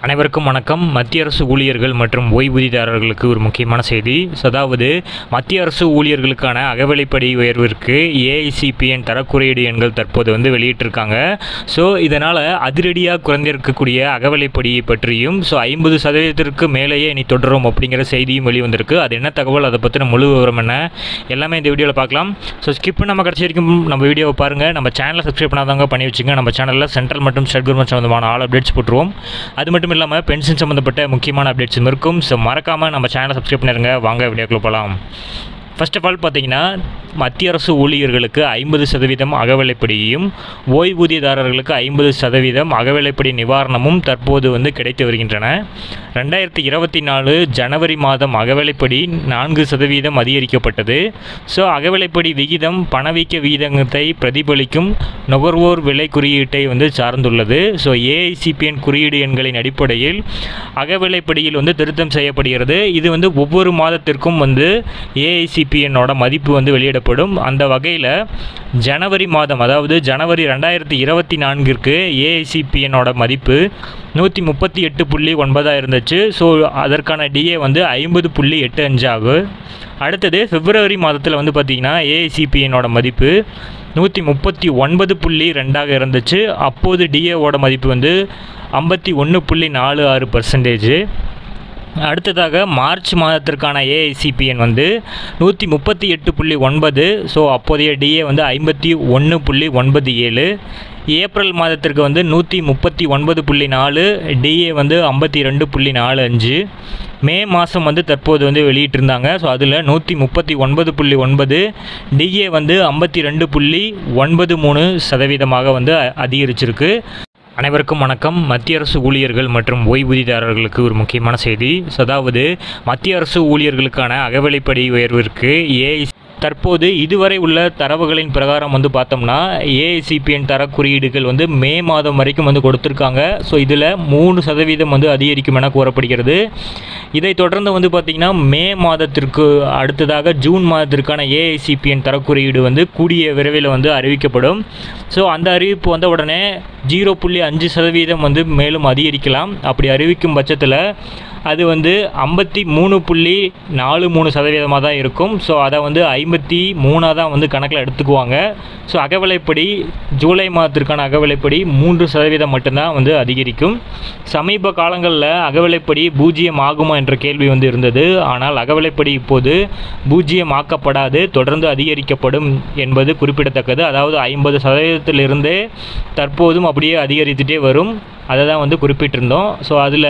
அனைவருக்கும் வணக்கம். மத்திய அரசு ஊழியர்கள் மற்றும் ஓய்வூதியதாரர்களுக்கு ஒரு முக்கியமான செய்தி. அதாவது மத்திய அரசு ஊழியர்களுக்கான அகவிலைப்படி உயர்விற்கு ஏஐசிபிஎன் தரக்குறியீடு எண்கள் தற்போது வெளியிட்டிருக்காங்க. ஸோ இதனால் அதிரடியாக குறைந்திருக்கக்கூடிய அகவிலைப்படியை பற்றியும் 50% மேலேயே இனி தொடரும் அப்படிங்கிற செய்தியும் வெளிவந்திருக்கு. அது என்ன தகவல், அதை பற்றின முழு விவரம் என்ன, எல்லாமே இந்த வீடியோவில் பார்க்கலாம். ஸோ ஸ்கிப் பண்ணாமல் கடைசி வரைக்கும் நம்ம வீடியோவை பாருங்கள். நம்ம சேனலை சப்ஸ்கிரைப் பண்ணாதவங்க பண்ணி வச்சுங்க. நம்ம சேனலில் சென்ட்ரல் மற்றும் ஸ்டேட் கவர்மெண்ட் சம்பந்தமான ஆல் அப்டேட்ஸ் போட்டுருவோம். அது மட்டும் இல்லாமல் பென்ஷன் சம்மந்தப்பட்ட முக்கியமான அப்டேட்ஸும் இருக்கும். ஸோ மறக்காமல் நம்ம சேனலை சப்ஸ்கிரைப் பண்ணிடுங்க. வாங்க வீடியோக்குள்ள போகலாம். ஃபர்ஸ்ட் ஆஃப் ஆல் பார்த்தீங்கன்னா, மத்திய அரசு ஊழியர்களுக்கு 50% அகவிலைப்படியும் ஓய்வூதியதாரர்களுக்கு 50% அகவிலைப்படி நிவாரணமும் தற்போது கிடைத்து வருகின்றன. 2024 ஜனவரி மாதம் அகவிலைப்படி 4% அதிகரிக்கப்பட்டது. ஸோ அகவிலைப்படி விகிதம் பணவீக்க விகிதத்தை பிரதிபலிக்கும் நுகர்வோர் விலை குறியீட்டை சார்ந்துள்ளது. ஸோ ஏஐசிபிஎன் குறியீடு எண்களின் அடிப்படையில் அகவிலைப்படியில் திருத்தம் செய்யப்படுகிறது. இது ஒவ்வொரு மாதத்திற்கும் ஏஐசிபிஎன்னோட மதிப்பு வெளியிடப்படும். அந்த வகையில் ஜனவரி மாதம், அதாவது ஜனவரி 2024ற்கு ஏஐசிபிஎன்னோட மதிப்பு 138.9 இருந்துச்சு. ஸோ அதற்கான டிஏ 50.85 ஆகும். அடுத்தது பிப்ரவரி மாதத்தில் பார்த்திங்கன்னா ஏஐசிபிஎன்னோட மதிப்பு 139.2 இருந்துச்சு. அப்போது டிஏவோட மதிப்பு 51.46%. அடுத்ததாக மார்ச் மாதத்திற்கான ஏஐசிபிஎன் 138.9. ஸோ அப்போதைய டிஏ 51.97. ஏப்ரல் மாதத்திற்கு 139.4, டிஏ 52.45. மே மாதம் தற்போது வெளியிட்டிருந்தாங்க. ஸோ அதில் 139.9, டிஏ 52.93% அதிகரிச்சிருக்கு. அனைவருக்கும் வணக்கம். மத்திய அரசு ஊழியர்கள் மற்றும் ஓய்வூதியதாரர்களுக்கு ஒரு முக்கியமான செய்தி. அதாவது மத்திய அரசு ஊழியர்களுக்கான அகவிலைப்படி உயர்விற்கு தற்போது இதுவரை உள்ள தரவுகளின் பிரகாரம் பார்த்தோம்னா ஏஐசிபிஎன் தர குறியீடுகள் மே மாதம் வரைக்கும் கொடுத்துருக்காங்க. ஸோ இதில் 3% அதிகரிக்கும் என கூறப்படுகிறது. இதை தொடர்ந்து பார்த்திங்கன்னா மே மாதத்திற்கு அடுத்ததாக ஜூன் மாதத்திற்கான ஏஐசிபிஎன் தர குறியீடு கூடிய விரைவில் அறிவிக்கப்படும். ஸோ அந்த அறிவிப்பு வந்த உடனே 0.5% மேலும் அதிகரிக்கலாம். அப்படி அறிவிக்கும் பட்சத்தில் அது 53.43% தான் இருக்கும். ஸோ அதை 53 தான் கணக்கில் எடுத்துக்குவாங்க. ஸோ அகவிலைப்படி ஜூலை மாதத்திற்கான அகவிலைப்படி 3% மட்டும்தான் அதிகரிக்கும். சமீப காலங்களில் அகவிலைப்படி 0 ஆகுமா என்ற கேள்வி இருந்தது. ஆனால் அகவிலைப்படி இப்போது 0 ஆக்கப்படாது, தொடர்ந்து அதிகரிக்கப்படும் என்பது குறிப்பிடத்தக்கது. அதாவது 50%-லிருந்தே தற்போதும் அப்படியே அதிகரித்துட்டே வரும். அதை தான் குறிப்பிட்டிருந்தோம். ஸோ அதில்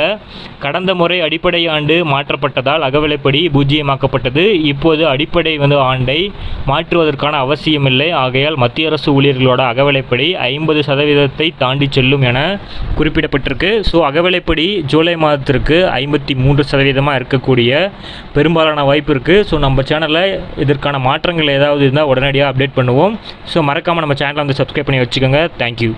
கடந்த முறை அடிப்படை ஆண்டு மாற்றப்பட்டதால் அகவிலைப்படி 0 ஆக்கப்பட்டது. இப்போது அடிப்படை ஆண்டை மாற்றுவதற்கான அவசியமில்லை. ஆகையால் மத்திய அரசு ஊழியர்களோட அகவிலைப்படி 50% தாண்டி செல்லும் என குறிப்பிடப்பட்டிருக்கு. ஸோ அகவிலைப்படி ஜூலை மாதத்திற்கு 53% இருக்கக்கூடிய பெரும்பாலான வாய்ப்பு இருக்குது. ஸோ நம்ம சேனலில் இதற்கான மாற்றங்கள் ஏதாவது இருந்தால் உடனடியாக அப்டேட் பண்ணுவோம். ஸோ மறக்காமல் நம்ம சேனலை சப்ஸ்கிரைப் பண்ணி வச்சுக்கோங்க. தேங்க்யூ.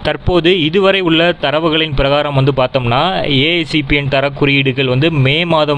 தற்போது இதுவரை உள்ள தரவுகளின் பிரகாரம் பார்த்தோம்னா ஏஐசிபிஎன் தர குறியீடுகள் மே மாதம்